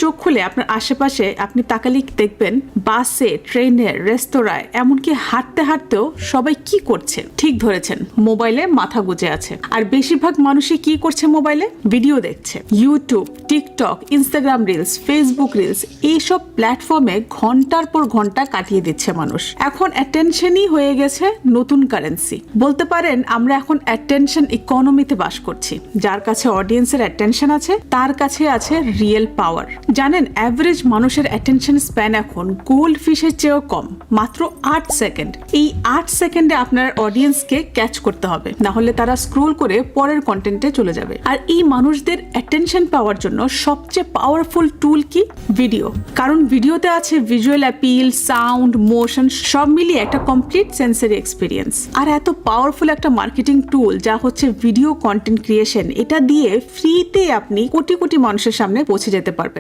চোখ খুলে আপনার আশেপাশে আপনি তাকালে দেখবেন বাসে, ট্রেনে, রেস্তোরাঁয়, এমনকি হাঁটতে হাঁটতেও সবাই কি করছে? ঠিক ধরেছেন, মোবাইলে মাথা গুজে আছে। আর বেশিরভাগ মানুষই কি করছে? মোবাইলে ভিডিও দেখছে। YouTube, TikTok, Instagram reels, Facebook reels, এইসব প্ল্যাটফর্মে ঘন্টার পর ঘন্টা কাটিয়ে দিচ্ছে মানুষ। এখন অ্যাটেনশনই হয়ে গেছে নতুন কারেন্সি। বলতে পারেন আমরা এখন অ্যাটেনশন ইকোনমিতে বাস করছি। যার কাছে অডিয়েন্সের অ্যাটেনশন আছে, তার কাছে আছে রিয়েল পাওয়ার। জানেন, অ্যাভারেজ মানুষের অ্যাটেনশন স্প্যান এখন গোল্ড ফিশের চেয়েও কম, মাত্র 8 সেকেন্ড। এই 8 সেকেন্ডে আপনার অডিয়েন্সকে ক্যাচ করতে হবে, না হলে তারা স্ক্রোল করে পরের কন্টেন্টে চলে যাবে। আর এই মানুষদের অ্যাটেনশন পাওয়ার জন্য সবচেয়ে পাওয়ারফুল টুল কি? ভিডিও। কারণ ভিডিওতে আছে ভিজুয়াল অ্যাপিল, সাউন্ড, মোশন, সব মিলিয়ে একটা কমপ্লিট সেন্সরি এক্সপিরিয়েন্স। আর এত পাওয়ারফুল একটা মার্কেটিং টুল যা হচ্ছে ভিডিও কন্টেন্ট ক্রিয়েশন, এটা দিয়ে ফ্রিতে আপনি কোটি কোটি মানুষের সামনে পৌঁছে যেতে পারবেন।